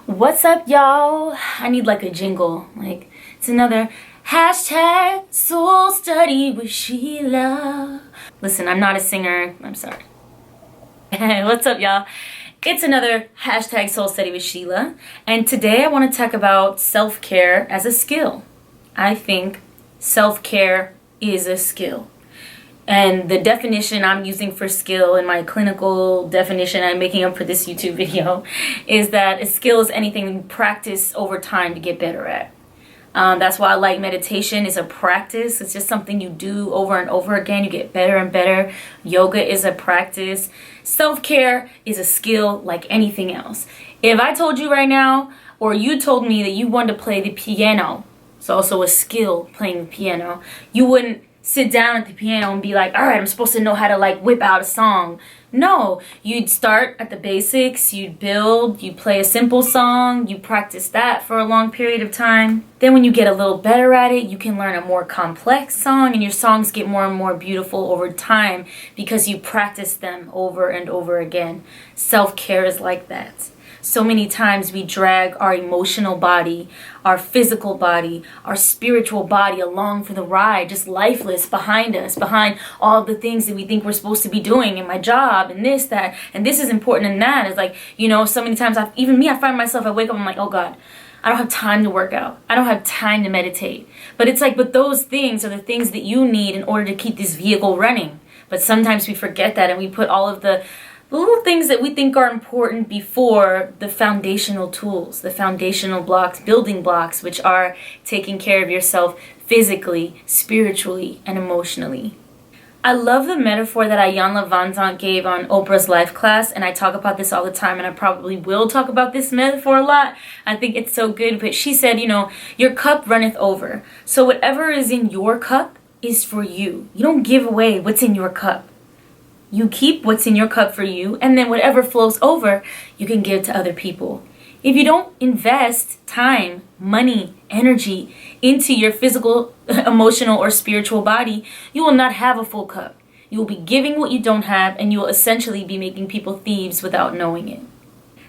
What's up, y'all? I need like a jingle. Like, it's another hashtag soul study with Sheila. Listen, I'm not a singer. I'm sorry. What's up, y'all? It's another hashtag soul study with Sheila. And today I want to talk about self-care as a skill. I think self-care is a skill. And the definition I'm using for skill in my clinical definition I'm making up for this YouTube video is that a skill is anything you practice over time to get better at. That's why I like meditation. It's a practice. It's just something you do over and over again. You get better and better. Yoga is a practice. Self-care is a skill like anything else. If I told you right now, or you told me that you wanted to play the piano, it's also a skill playing the piano, you wouldn't sit down at the piano and be like, all right, I'm supposed to know how to like whip out a song. No, you'd start at the basics, you'd build, you play a simple song, you practice that for a long period of time. Then when you get a little better at it, you can learn a more complex song, and your songs get more and more beautiful over time because you practice them over and over again. Self-care is like that. So many times we drag our emotional body, our physical body, our spiritual body along for the ride, just lifeless behind us, behind all the things that we think we're supposed to be doing in my job and this, that, and this is important and that. It's like, so many times, I find myself, I wake up, I'm like, oh God, I don't have time to work out. I don't have time to meditate. But it's like, but those things are the things that you need in order to keep this vehicle running. But sometimes we forget that and we put all of the little things that we think are important before the foundational tools, the foundational blocks, building blocks, which are taking care of yourself physically, spiritually, and emotionally. I love the metaphor that Iyanla Vanzant gave on Oprah's Life Class, and I talk about this all the time, and I probably will talk about this metaphor a lot. I think it's so good, but she said, your cup runneth over. So whatever is in your cup is for you. You don't give away what's in your cup. You keep what's in your cup for you, and then whatever flows over, you can give to other people. If you don't invest time, money, energy into your physical, emotional, or spiritual body, you will not have a full cup. You will be giving what you don't have, and you will essentially be making people thieves without knowing it.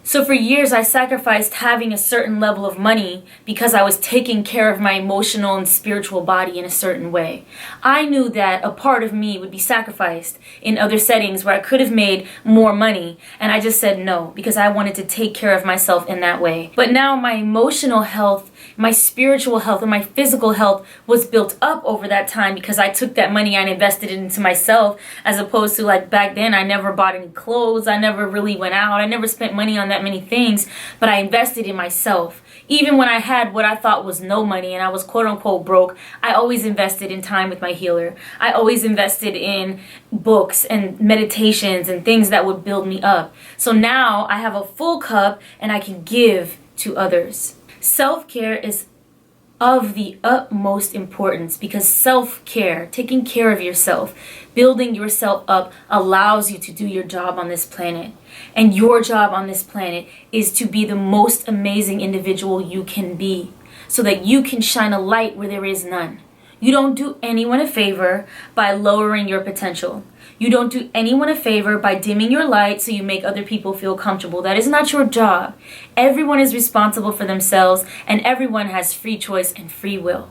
So for years, I sacrificed having a certain level of money because I was taking care of my emotional and spiritual body in a certain way. I knew that a part of me would be sacrificed in other settings where I could have made more money, and I just said no because I wanted to take care of myself in that way. But now my emotional health, my spiritual health, and my physical health was built up over that time because I took that money and invested it into myself, as opposed to like back then I never bought any clothes, I never really went out, I never spent money on that many things, but I invested in myself. Even when I had what I thought was no money and I was quote unquote broke, I always invested in time with my healer. I always invested in books and meditations and things that would build me up. So now I have a full cup and I can give to others. Self-care is of the utmost importance because self-care, taking care of yourself, building yourself up, allows you to do your job on this planet. And your job on this planet is to be the most amazing individual you can be so that you can shine a light where there is none. You don't do anyone a favor by lowering your potential. You don't do anyone a favor by dimming your light so you make other people feel comfortable. That is not your job. Everyone is responsible for themselves, and everyone has free choice and free will.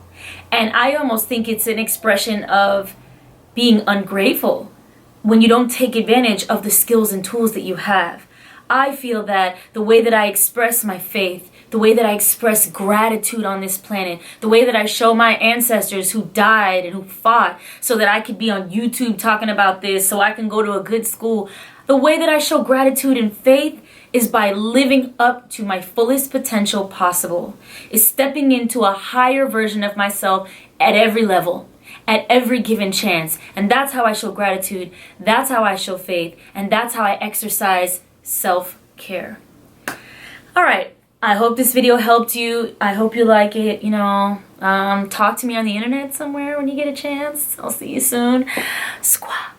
And I almost think it's an expression of being ungrateful when you don't take advantage of the skills and tools that you have. I feel that the way that I express my faith, the way that I express gratitude on this planet, the way that I show my ancestors who died and who fought so that I could be on YouTube talking about this, so I can go to a good school, the way that I show gratitude and faith is by living up to my fullest potential possible, is stepping into a higher version of myself at every level, at every given chance. And that's how I show gratitude, that's how I show faith, and that's how I exercise self-care. All right, I hope this video helped you. I hope you like it. Talk to me on the internet somewhere when you get a chance. I'll see you soon. Squaw.